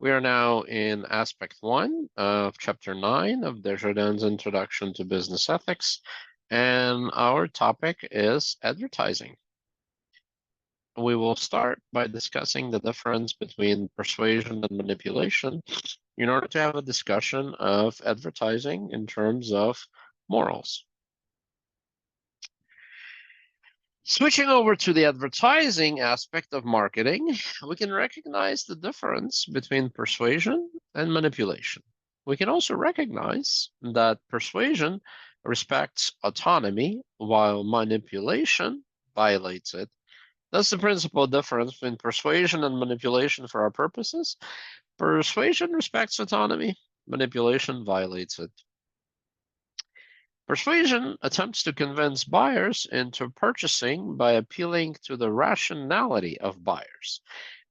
We are now in aspect 1 of chapter 9 of Desjardins' Introduction to Business Ethics, and our topic is advertising. We will start by discussing the difference between persuasion and manipulation in order to have a discussion of advertising in terms of morals. Switching over to the advertising aspect of marketing, we can recognize the difference between persuasion and manipulation. We can also recognize that persuasion respects autonomy while manipulation violates it. That's the principal difference between persuasion and manipulation for our purposes. Persuasion respects autonomy, manipulation violates it. Persuasion attempts to convince buyers into purchasing by appealing to the rationality of buyers,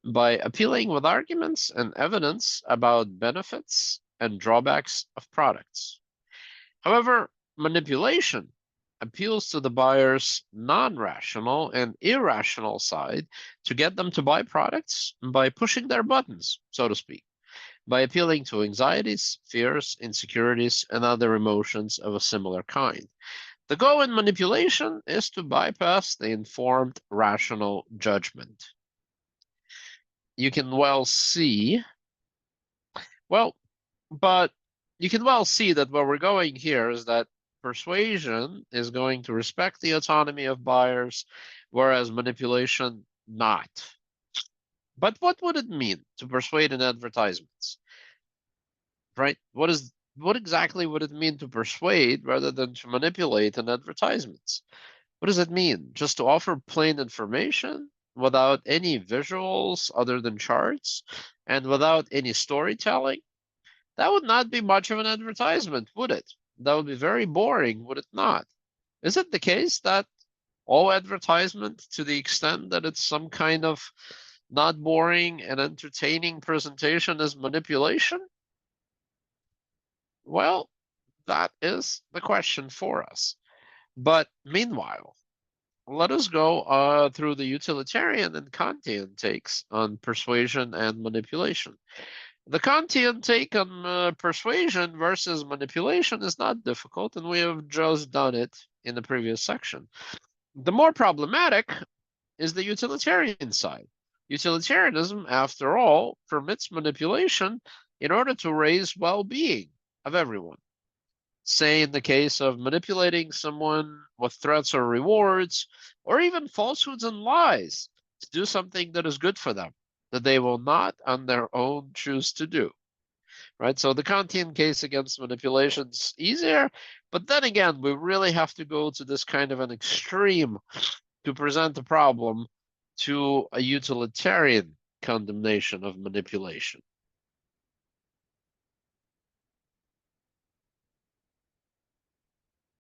by appealing with arguments and evidence about benefits and drawbacks of products. However, manipulation appeals to the buyer's non-rational and irrational side to get them to buy products by pushing their buttons, so to speak, by appealing to anxieties, fears, insecurities, and other emotions of a similar kind. The goal in manipulation is to bypass the informed, rational judgment. You can well see, but you can well see that where we're going here is that persuasion is going to respect the autonomy of buyers, whereas manipulation not. But what would it mean to persuade in advertisements? Right? What exactly would it mean to persuade rather than to manipulate in advertisements? What does it mean? Just to offer plain information without any visuals other than charts and without any storytelling? That would not be much of an advertisement, would it? That would be very boring, would it not? Is it the case that all advertisement, to the extent that it's some kind of not boring and entertaining presentation, is manipulation? Well, that is the question for us. But meanwhile, let us go through the utilitarian and Kantian takes on persuasion and manipulation. The Kantian take on persuasion versus manipulation is not difficult, and we have just done it in the previous section. The more problematic is the utilitarian side. Utilitarianism, after all, permits manipulation in order to raise well-being of everyone. Say in the case of manipulating someone with threats or rewards, or even falsehoods and lies to do something that is good for them, that they will not on their own choose to do. Right? So the Kantian case against manipulation is easier, but then again, we really have to go to this kind of an extreme to present the problem to a utilitarian condemnation of manipulation.